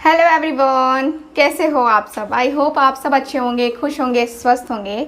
Hello everyone, कैसे हो आप सब। आई होप आप सब अच्छे होंगे, खुश होंगे, स्वस्थ होंगे।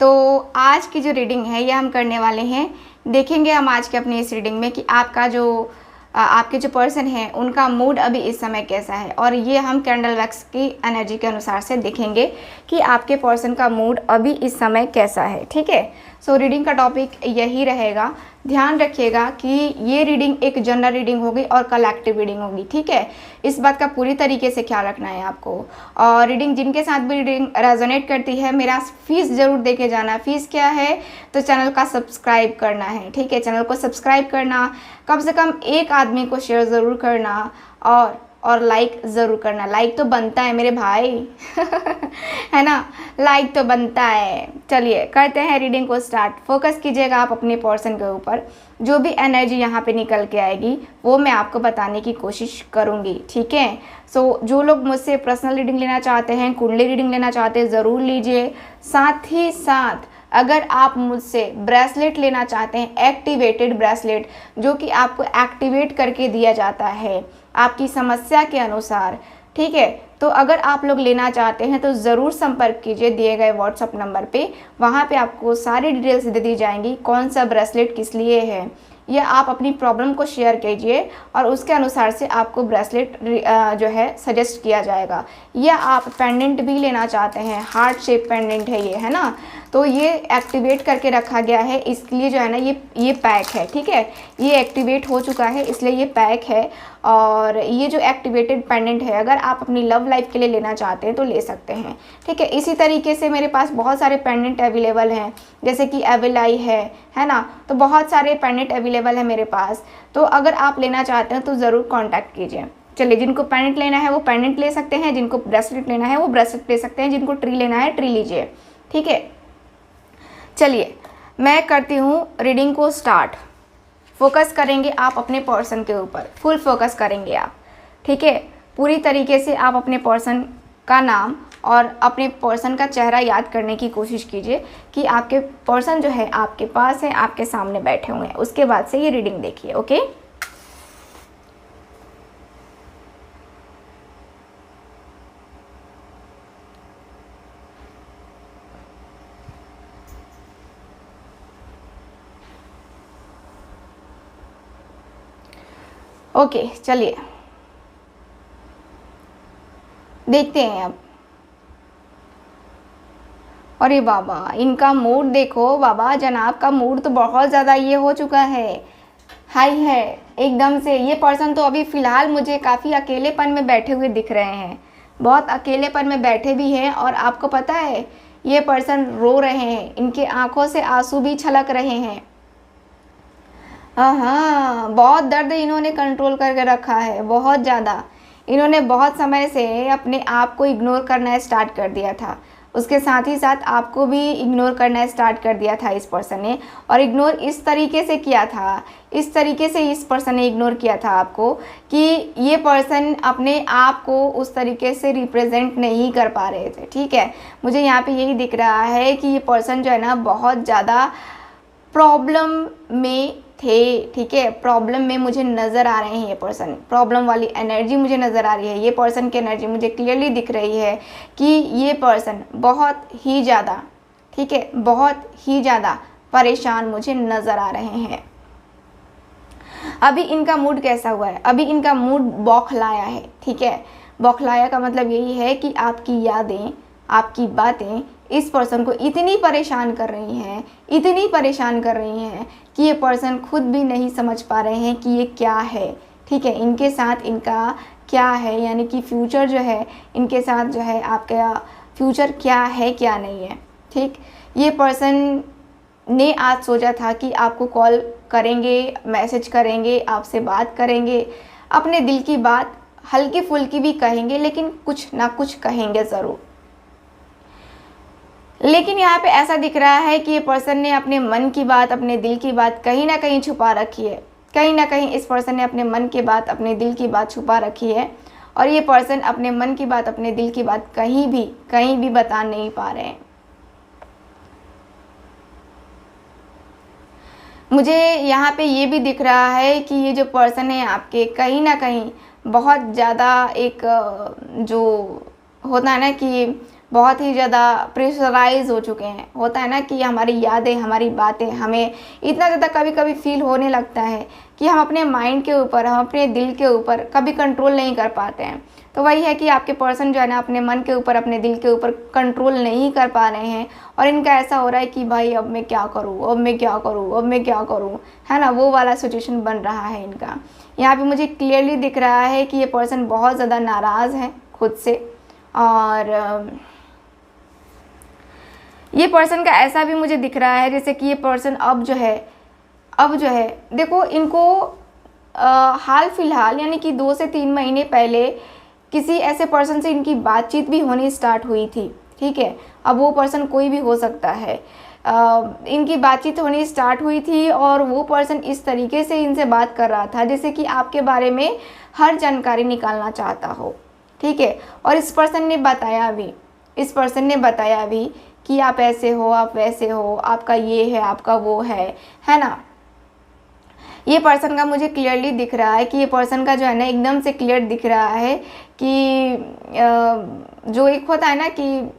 तो आज की जो रीडिंग है ये हम करने वाले हैं। देखेंगे हम आज के अपनी इस रीडिंग में कि आपका जो आपके जो पर्सन है उनका मूड अभी इस समय कैसा है, और ये हम कैंडल वैक्स की एनर्जी के अनुसार से देखेंगे कि आपके पर्सन का मूड अभी इस समय कैसा है। ठीक है, सो रीडिंग का टॉपिक यही रहेगा। ध्यान रखिएगा कि ये रीडिंग एक जनरल रीडिंग होगी और कलेक्टिव रीडिंग होगी। ठीक है, इस बात का पूरी तरीके से ख्याल रखना है आपको। और रीडिंग जिनके साथ भी रीडिंग रेजोनेट करती है, मेरा फीस ज़रूर दे के जाना। फीस क्या है, तो चैनल का सब्सक्राइब करना है। ठीक है, चैनल को सब्सक्राइब करना, कम से कम एक आदमी को शेयर ज़रूर करना, और लाइक ज़रूर करना। लाइक तो बनता है मेरे भाई है ना, लाइक तो बनता है। चलिए करते हैं रीडिंग को स्टार्ट। फोकस कीजिएगा आप अपने पर्सन के ऊपर। जो भी एनर्जी यहाँ पे निकल के आएगी वो मैं आपको बताने की कोशिश करूँगी। ठीक है, सो जो लोग मुझसे पर्सनल रीडिंग लेना चाहते हैं, कुंडली रीडिंग लेना चाहते हैं, ज़रूर लीजिए। साथ ही साथ अगर आप मुझसे ब्रेसलेट लेना चाहते हैं, एक्टिवेटेड ब्रेसलेट, जो कि आपको एक्टिवेट करके दिया जाता है आपकी समस्या के अनुसार, ठीक है, तो अगर आप लोग लेना चाहते हैं तो ज़रूर संपर्क कीजिए दिए गए व्हाट्सअप नंबर पे। वहाँ पे आपको सारी डिटेल्स दे दी जाएंगी, कौन सा ब्रेसलेट किस लिए है। या आप अपनी प्रॉब्लम को शेयर कीजिए और उसके अनुसार से आपको ब्रेसलेट जो है सजेस्ट किया जाएगा। या आप पेंडेंट भी लेना चाहते हैं, हार्ट शेप पेंडेंट है ये, है ना, तो ये एक्टिवेट करके रखा गया है, इसलिए जो है ना ये पैक है। ठीक है, ये एक्टिवेट हो चुका है इसलिए ये पैक है। और ये जो एक्टिवेटेड पेंडेंट है, अगर आप अपनी लव लाइफ के लिए लेना चाहते हैं तो ले सकते हैं। ठीक है, इसी तरीके से मेरे पास बहुत सारे पेंडेंट अवेलेबल हैं, जैसे कि एविलाई है ना, तो बहुत सारे पेंडेंट अवेलेबल है मेरे पास। तो अगर आप लेना चाहते हैं तो ज़रूर कांटेक्ट कीजिए। चलिए, जिनको पेंडेंट लेना है वो पेंडेंट ले सकते हैं, जिनको ब्रेसलेट लेना है वो ब्रेसलेट ले सकते हैं, जिनको ट्री लेना है ट्री लीजिए। ठीक है, चलिए मैं करती हूँ रीडिंग को स्टार्ट। फोकस करेंगे आप अपने पर्सन के ऊपर, फुल फोकस करेंगे आप। ठीक है, पूरी तरीके से आप अपने पर्सन का नाम और अपने पर्सन का चेहरा याद करने की कोशिश कीजिए कि आपके पर्सन जो है आपके पास है, आपके सामने बैठे हुए हैं। उसके बाद से ये रीडिंग देखिए। ओके, ओके, चलिए देखते हैं अब। अरे बाबा, इनका मूड देखो बाबा, जनाब का मूड तो बहुत ज़्यादा ये हो चुका है, हाई है एकदम से। ये पर्सन तो अभी फ़िलहाल मुझे काफ़ी अकेलेपन में बैठे हुए दिख रहे हैं, बहुत अकेलेपन में बैठे भी हैं। और आपको पता है ये पर्सन रो रहे हैं, इनके आंखों से आंसू भी छलक रहे हैं। हाँ, बहुत दर्द इन्होंने कंट्रोल करके रखा है, बहुत ज़्यादा। इन्होंने बहुत समय से अपने आप को इग्नोर करना स्टार्ट कर दिया था, उसके साथ ही साथ आपको भी इग्नोर करना स्टार्ट कर दिया था इस पर्सन ने। और इग्नोर इस तरीके से किया था, इस तरीके से इस पर्सन ने इग्नोर किया था आपको कि ये पर्सन अपने आप को उस तरीके से रिप्रेजेंट नहीं कर पा रहे थे। ठीक है, मुझे यहाँ पे यही दिख रहा है कि ये पर्सन जो है ना बहुत ज़्यादा प्रॉब्लम में थे। ठीक है, प्रॉब्लम में मुझे नज़र आ रहे हैं ये पर्सन, प्रॉब्लम वाली एनर्जी मुझे नज़र आ रही है। ये पर्सन की एनर्जी मुझे क्लियरली दिख रही है कि ये पर्सन बहुत ही ज़्यादा, ठीक है, बहुत ही ज़्यादा परेशान मुझे नज़र आ रहे हैं। अभी इनका मूड कैसा हुआ है, अभी इनका मूड बौखलाया है। ठीक है, बौखलाया का मतलब यही है कि आपकी यादें, आपकी बातें इस पर्सन को इतनी परेशान कर रही हैं, इतनी परेशान कर रही हैं कि ये पर्सन खुद भी नहीं समझ पा रहे हैं कि ये क्या है। ठीक है, इनके साथ इनका क्या है, यानी कि फ्यूचर जो है इनके साथ जो है आपका फ्यूचर क्या है क्या नहीं है। ठीक, ये पर्सन ने आज सोचा था कि आपको कॉल करेंगे, मैसेज करेंगे, आपसे बात करेंगे, अपने दिल की बात हल्की फुल्की भी कहेंगे, लेकिन कुछ ना कुछ कहेंगे ज़रूर। लेकिन यहाँ पे ऐसा दिख रहा है कि ये पर्सन ने अपने मन की बात, अपने दिल की बात कहीं ना कहीं छुपा रखी है। कहीं ना कहीं इस पर्सन ने अपने मन की बात, अपने दिल की बात छुपा रखी है। और ये पर्सन अपने मन की बात, अपने दिल की बात कहीं भी बता नहीं पा रहे हैं। मुझे यहाँ पे ये भी दिख रहा है कि ये जो पर्सन है आपके, कहीं ना कहीं बहुत ज़्यादा एक जो होता है ना कि बहुत ही ज़्यादा प्रेशराइज हो चुके हैं। होता है ना कि हमारी यादें, हमारी बातें हमें इतना ज़्यादा कभी कभी फील होने लगता है कि हम अपने माइंड के ऊपर, हम अपने दिल के ऊपर कभी कंट्रोल नहीं कर पाते हैं। तो वही है कि आपके पर्सन जो है ना अपने मन के ऊपर, अपने दिल के ऊपर कंट्रोल नहीं कर पा रहे हैं और इनका ऐसा हो रहा है कि भाई अब मैं क्या करूँ, अब मैं क्या करूँ, अब मैं क्या करूँ, है ना, वो वाला सिचुएशन बन रहा है इनका। यहाँ पे मुझे क्लियरली दिख रहा है कि ये पर्सन बहुत ज़्यादा नाराज़ है खुद से। और ये पर्सन का ऐसा भी मुझे दिख रहा है जैसे कि ये पर्सन अब जो है देखो इनको हाल फिलहाल यानी कि 2 से 3 महीने पहले किसी ऐसे पर्सन से इनकी बातचीत भी होनी स्टार्ट हुई थी। ठीक है, अब वो पर्सन कोई भी हो सकता है। इनकी बातचीत होनी स्टार्ट हुई थी और वो पर्सन इस तरीके से इनसे बात कर रहा था जैसे कि आपके बारे में हर जानकारी निकालना चाहता हो। ठीक है, और इस पर्सन ने बताया भी कि आप ऐसे हो, आप वैसे हो, आपका ये है, आपका वो है ना। ये पर्सन का मुझे क्लियरली दिख रहा है कि ये पर्सन का जो है ना एकदम से क्लियर दिख रहा है कि जो एक होता है ना कि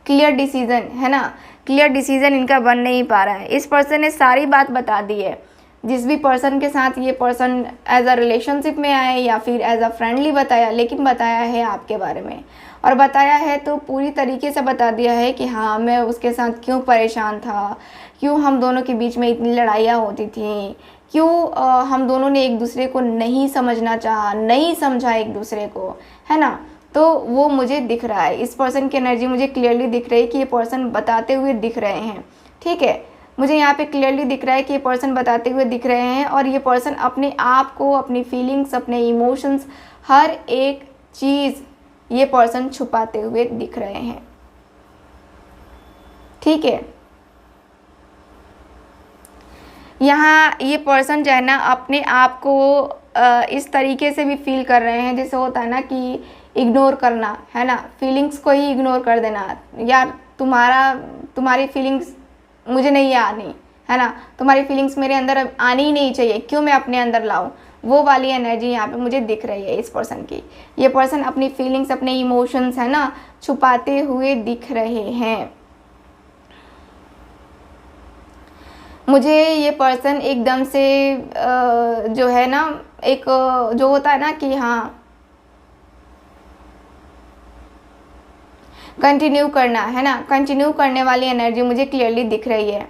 क्लियर डिसीजन, है ना, क्लियर डिसीजन इनका बन नहीं पा रहा है। इस पर्सन ने सारी बात बता दी है। जिस भी पर्सन के साथ ये पर्सन एज अ रिलेशनशिप में आए या फिर एज अ फ्रेंडली बताया, लेकिन बताया है आपके बारे में, और बताया है तो पूरी तरीके से बता दिया है कि हाँ मैं उसके साथ क्यों परेशान था, क्यों हम दोनों के बीच में इतनी लड़ाइयाँ होती थी, क्यों हम दोनों ने एक दूसरे को नहीं समझना चाहा, नहीं समझा एक दूसरे को, है ना। तो वो मुझे दिख रहा है, इस पर्सन की एनर्जी मुझे क्लियरली दिख रही है कि ये पर्सन बताते हुए दिख रहे हैं। ठीक है, मुझे यहाँ पे क्लियरली दिख रहा है कि ये पर्सन बताते हुए दिख रहे हैं और ये पर्सन अपने आप को, अपनी फीलिंग्स, अपने इमोशंस, हर एक चीज़ ये पर्सन छुपाते हुए दिख रहे हैं। ठीक है, यहाँ ये पर्सन जो है ना अपने आप को इस तरीके से भी फील कर रहे हैं जैसे होता है ना कि इग्नोर करना, है ना, फीलिंग्स को ही इग्नोर कर देना। यार तुम्हारी फीलिंग्स मुझे नहीं आनी, है ना, तुम्हारी फीलिंग्स मेरे अंदर आनी ही नहीं चाहिए, क्यों मैं अपने अंदर लाऊं, वो वाली एनर्जी यहाँ पे मुझे दिख रही है इस पर्सन की। ये पर्सन अपनी फीलिंग्स, अपने इमोशंस, है ना, छुपाते हुए दिख रहे हैं। मुझे ये पर्सन एकदम से जो है ना एक जो होता है ना कि हाँ कंटिन्यू करना, है ना, कंटिन्यू करने वाली एनर्जी मुझे क्लियरली दिख रही है।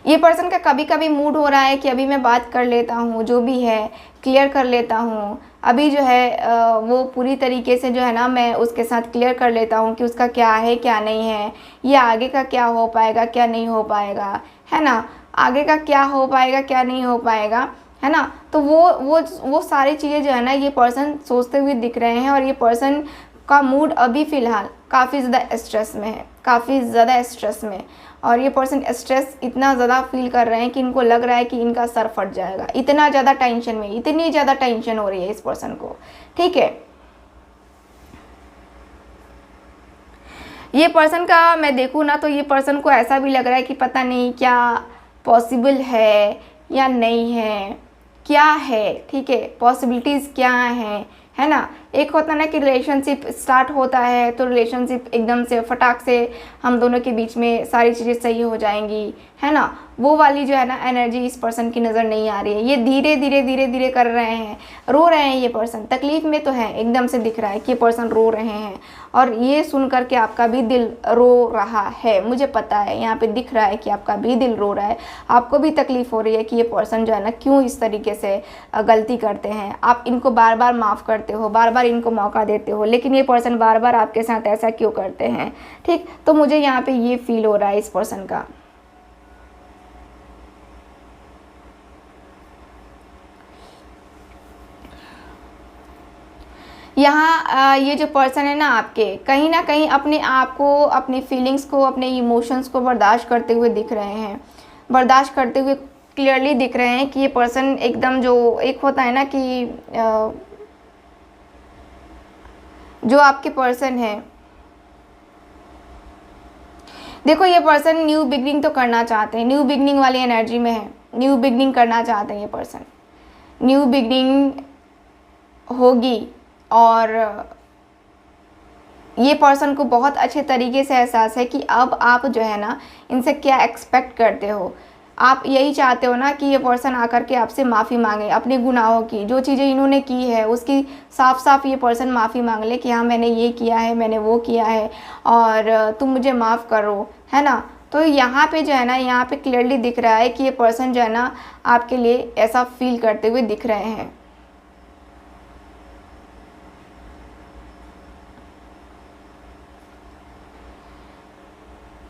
ये पर्सन का कभी कभी मूड हो रहा है कि अभी मैं बात कर लेता हूँ, जो भी है क्लियर कर लेता हूँ, अभी जो है वो पूरी तरीके से जो है ना मैं उसके साथ क्लियर कर लेता हूँ कि उसका क्या है क्या नहीं है, ये आगे का क्या हो पाएगा क्या नहीं हो पाएगा, है ना, आगे का क्या हो पाएगा क्या नहीं हो पाएगा, है ना। तो वो सारी चीज़ें जो है ना ये पर्सन सोचते हुए दिख रहे हैं और ये पर्सन का मूड अभी फ़िलहाल काफ़ी ज़्यादा स्ट्रेस में है, काफ़ी ज़्यादा स्ट्रेस में। और ये पर्सन स्ट्रेस इतना ज़्यादा फील कर रहे हैं कि इनको लग रहा है कि इनका सर फट जाएगा, इतना ज़्यादा टेंशन में, इतनी ज़्यादा टेंशन हो रही है इस पर्सन को। ठीक है, ये पर्सन का मैं देखूँ ना तो ये पर्सन को ऐसा भी लग रहा है कि पता नहीं क्या पॉसिबल है या नहीं है, क्या है। ठीक है, पॉसिबिलिटीज़ क्या हैं, है ना। एक होता है ना कि रिलेशनशिप स्टार्ट होता है तो रिलेशनशिप एकदम से फटाक से हम दोनों के बीच में सारी चीज़ें सही हो जाएंगी, है ना, वो वाली जो है ना एनर्जी इस पर्सन की नज़र नहीं आ रही है। ये धीरे धीरे धीरे धीरे कर रहे हैं, रो रहे हैं, ये पर्सन तकलीफ़ में तो है, एकदम से दिख रहा है कि ये पर्सन रो रहे हैं और ये सुन करके आपका भी दिल रो रहा है, मुझे पता है, यहाँ पे दिख रहा है कि आपका भी दिल रो रहा है, आपको भी तकलीफ़ हो रही है कि ये पर्सन जो है ना क्यों इस तरीके से गलती करते हैं। आप इनको बार बार माफ़ करते हो, बार बार इनको मौका देते हो, लेकिन ये पर्सन बार बार आपके साथ ऐसा क्यों करते हैं। ठीक, तो मुझे यहाँ पे ये फील हो रहा है इस पर्सन का। यहाँ ये जो पर्सन है ना आपके कहीं ना कहीं अपने आप को, अपनी फीलिंग्स को, अपने इमोशंस को बर्दाश्त करते हुए दिख रहे हैं, बर्दाश्त करते हुए क्लियरली दिख रहे हैं कि ये पर्सन एकदम जो एक होता है ना कि जो आपके पर्सन है, देखो ये पर्सन न्यू बिगनिंग तो करना चाहते हैं, न्यू बिगनिंग वाली एनर्जी में है, न्यू बिगनिंग करना चाहते हैं ये पर्सन, न्यू बिगनिंग होगी और ये पर्सन को बहुत अच्छे तरीके से एहसास है कि अब आप जो है ना इनसे क्या एक्सपेक्ट करते हो। आप यही चाहते हो ना कि ये पर्सन आकर के आपसे माफ़ी मांगे अपने गुनाहों की, जो चीज़ें इन्होंने की है उसकी साफ साफ ये पर्सन माफ़ी मांग ले कि हाँ मैंने ये किया है, मैंने वो किया है और तुम मुझे माफ़ करो, है ना। तो यहाँ पे जो है ना, यहाँ पे क्लियरली दिख रहा है कि ये पर्सन जो है ना आपके लिए ऐसा फील करते हुए दिख रहे हैं।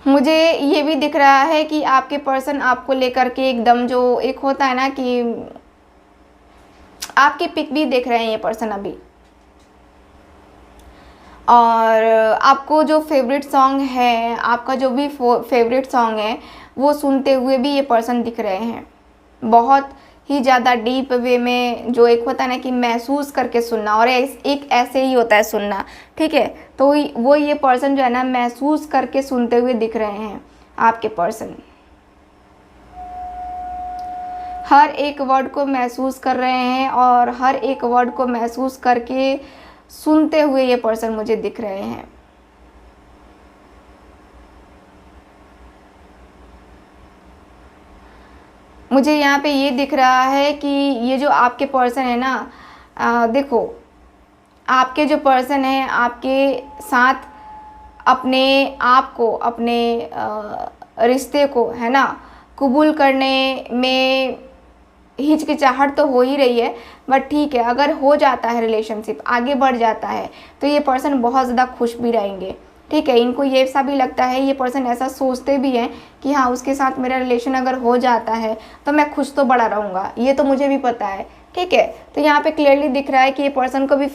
मुझे ये भी दिख रहा है कि आपके पर्सन आपको लेकर के एकदम, जो एक होता है ना कि आपकी पिक भी देख रहे हैं ये पर्सन अभी, और आपको जो फेवरेट सॉन्ग है, आपका जो भी फेवरेट सॉन्ग है वो सुनते हुए भी ये पर्सन दिख रहे हैं। बहुत ही ज़्यादा डीप वे में, जो एक होता है ना कि महसूस करके सुनना, और एक ऐसे ही होता है सुनना, ठीक है। तो वो ये पर्सन जो है ना महसूस करके सुनते हुए दिख रहे हैं आपके पर्सन। हर एक वर्ड को महसूस कर रहे हैं और हर एक वर्ड को महसूस करके सुनते हुए ये पर्सन मुझे दिख रहे हैं। मुझे यहाँ पे ये दिख रहा है कि ये जो आपके पर्सन है ना, देखो आपके जो पर्सन है आपके साथ अपने आप को, अपने रिश्ते को, है ना, कबूल करने में हिचकिचाहट तो हो ही रही है, बट ठीक है, अगर हो जाता है रिलेशनशिप आगे बढ़ जाता है तो ये पर्सन बहुत ज़्यादा खुश भी रहेंगे, ठीक है। इनको ये ऐसा भी लगता है, ये पर्सन ऐसा सोचते भी हैं कि हाँ उसके साथ मेरा रिलेशन अगर हो जाता है तो मैं खुश तो बड़ा रहूँगा, ये तो मुझे भी पता है, ठीक है। तो यहाँ पे क्लियरली दिख रहा है कि ये पर्सन को भी,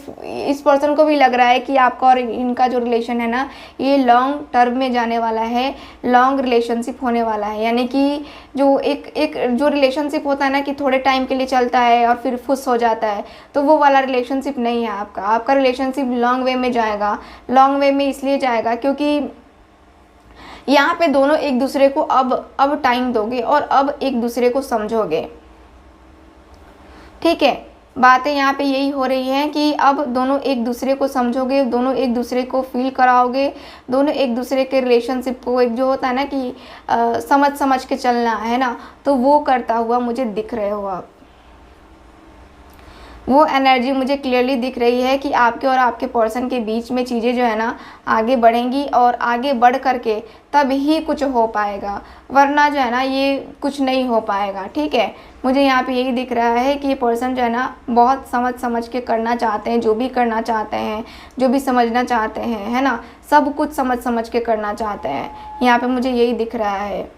इस पर्सन को भी लग रहा है कि आपका और इनका जो रिलेशन है ना ये लॉन्ग टर्म में जाने वाला है, लॉन्ग रिलेशनशिप होने वाला है। यानी कि जो एक जो रिलेशनशिप होता है ना कि थोड़े टाइम के लिए चलता है और फिर फुस हो जाता है, तो वो वाला रिलेशनशिप नहीं है आपका। आपका रिलेशनशिप लॉन्ग वे में जाएगा। लॉन्ग वे में इसलिए जाएगा क्योंकि यहाँ पे दोनों एक दूसरे को अब टाइम दोगे और अब एक दूसरे को समझोगे, ठीक है। बातें यहाँ पे यही हो रही हैं कि अब दोनों एक दूसरे को समझोगे, दोनों एक दूसरे को फील कराओगे, दोनों एक दूसरे के रिलेशनशिप को, एक जो होता है ना कि समझ समझ के चलना है ना, तो वो करता हुआ मुझे दिख रहे हो आप। वो एनर्जी मुझे क्लियरली दिख रही है कि आपके और आपके पर्सन के बीच में चीज़ें जो है ना आगे बढ़ेंगी और आगे बढ़ करके तब ही कुछ हो पाएगा, वरना जो है ना ये कुछ नहीं हो पाएगा, ठीक है। मुझे यहाँ पे यही दिख रहा है कि ये पर्सन जो है ना बहुत समझ समझ के करना चाहते हैं, जो भी करना चाहते हैं, जो भी समझना चाहते हैं, है ना, सब कुछ समझ समझ के करना चाहते हैं। यहाँ पे मुझे यही दिख रहा है।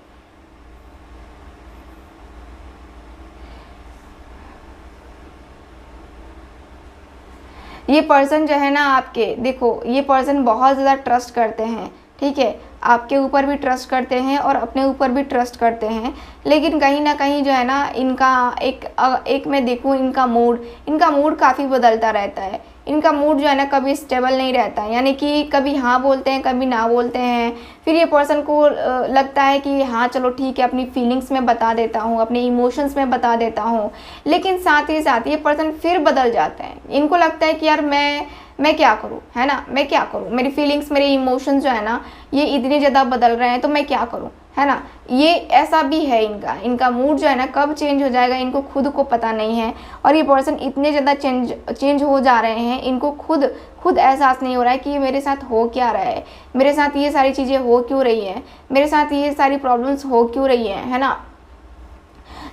ये पर्सन जो है ना आपके, देखो ये पर्सन बहुत ज़्यादा ट्रस्ट करते हैं, ठीक है। आपके ऊपर भी ट्रस्ट करते हैं और अपने ऊपर भी ट्रस्ट करते हैं, लेकिन कहीं ना कहीं जो है ना इनका एक मैं देखूँ इनका मूड काफ़ी बदलता रहता है। इनका मूड जो है ना कभी स्टेबल नहीं रहता है, यानी कि कभी हाँ बोलते हैं कभी ना बोलते हैं। फिर ये पर्सन को लगता है कि हाँ चलो ठीक है, अपनी फीलिंग्स में बता देता हूँ, अपने इमोशंस में बता देता हूँ, लेकिन साथ ही साथ ये पर्सन फिर बदल जाते हैं। इनको लगता है कि यार मैं क्या करूँ, है ना, मैं क्या करूँ, मेरी फीलिंग्स, मेरे इमोशंस जो है ना ये इतने ज़्यादा बदल रहे हैं तो मैं क्या करूँ, है ना। ये ऐसा भी है, इनका मूड जो है ना कब चेंज हो जाएगा इनको खुद को पता नहीं है। और ये पर्सन इतने ज़्यादा चेंज हो जा रहे हैं, इनको खुद एहसास नहीं हो रहा है कि ये मेरे साथ हो क्या रहा है, मेरे साथ ये सारी चीज़ें हो क्यों रही हैं, मेरे साथ ये सारी प्रॉब्लम्स हो क्यों रही हैं, है ना।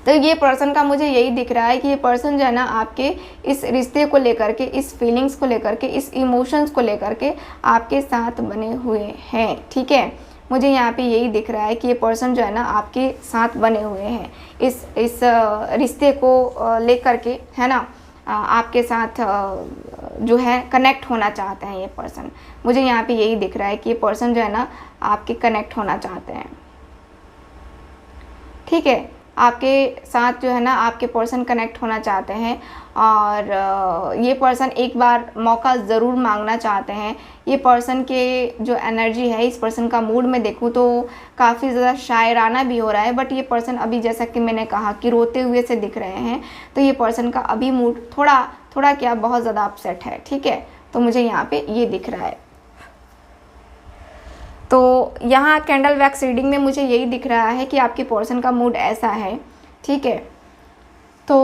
तो ये पर्सन का मुझे यही दिख रहा है कि ये पर्सन जो है ना आपके इस रिश्ते को लेकर के, इस फीलिंग्स को लेकर के, इस इमोशंस को लेकर के आपके साथ बने हुए हैं, ठीक है। मुझे यहाँ पे यही दिख रहा है कि ये पर्सन जो है ना आपके साथ बने हुए हैं, इस रिश्ते को लेकर के, है ना, आपके साथ जो है कनेक्ट होना चाहते हैं ये पर्सन। मुझे यहाँ पे यही दिख रहा है कि ये पर्सन जो है ना आपके कनेक्ट होना चाहते हैं, ठीक है। आपके साथ जो है ना आपके पर्सन कनेक्ट होना चाहते हैं और ये पर्सन एक बार मौका ज़रूर मांगना चाहते हैं। ये पर्सन के जो एनर्जी है, इस पर्सन का मूड में देखूँ तो काफ़ी ज़्यादा शायराना भी हो रहा है, बट ये पर्सन अभी जैसा कि मैंने कहा कि रोते हुए से दिख रहे हैं, तो ये पर्सन का अभी मूड थोड़ा थोड़ा क्या बहुत ज़्यादा अपसेट है, ठीक है। तो मुझे यहाँ पे ये दिख रहा है। तो यहाँ कैंडल वैक्स रीडिंग में मुझे यही दिख रहा है कि आपके पर्सन का मूड ऐसा है, ठीक है। तो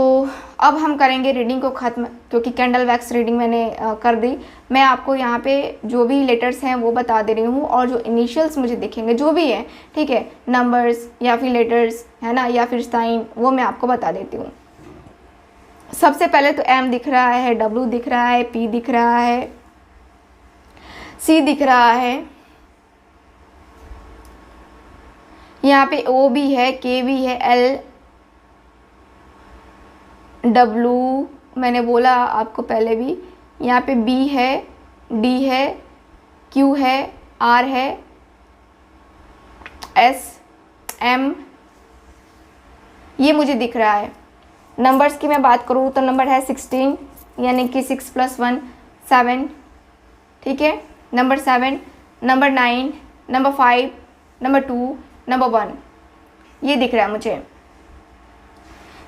अब हम करेंगे रीडिंग को ख़त्म, क्योंकि कैंडल वैक्स रीडिंग मैंने कर दी। मैं आपको यहाँ पे जो भी लेटर्स हैं वो बता दे रही हूँ, और जो इनिशियल्स मुझे दिखेंगे जो भी है, ठीक है, नंबर्स या फिर लेटर्स है ना, या फिर साइन, वो मैं आपको बता देती हूँ। सबसे पहले तो एम दिख रहा है, डब्ल्यू दिख रहा है, पी दिख रहा है, सी दिख रहा है, यहाँ पे ओ भी है, के भी है, एल, डब्लू मैंने बोला आपको पहले भी, यहाँ पे बी है, डी है, क्यू है, आर है, एस, एम, ये मुझे दिख रहा है। नंबर्स की मैं बात करूँ तो नंबर है 16, यानी कि 6 + 1 7, ठीक है। Number 7, number 9, number 5, number 2, number 1, ये दिख रहा है मुझे।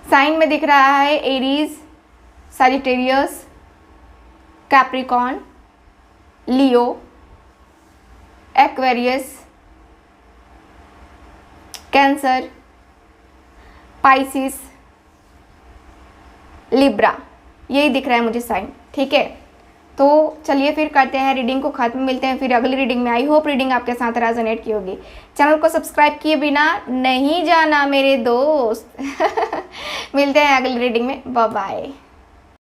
साइन में दिख रहा है एरीज, सैजिटेरियस, कैप्रिकॉर्न, लियो, एक्वेरियस, कैंसर, पाइसिस, लिब्रा, यही दिख रहा है मुझे साइन, ठीक है। तो चलिए फिर करते हैं रीडिंग को ख़त्म, मिलते हैं फिर अगली रीडिंग में। आई होप रीडिंग आपके साथ रेजोनेट की होगी। चैनल को सब्सक्राइब किए बिना नहीं जाना मेरे दोस्त। मिलते हैं अगली रीडिंग में, बाय बाय।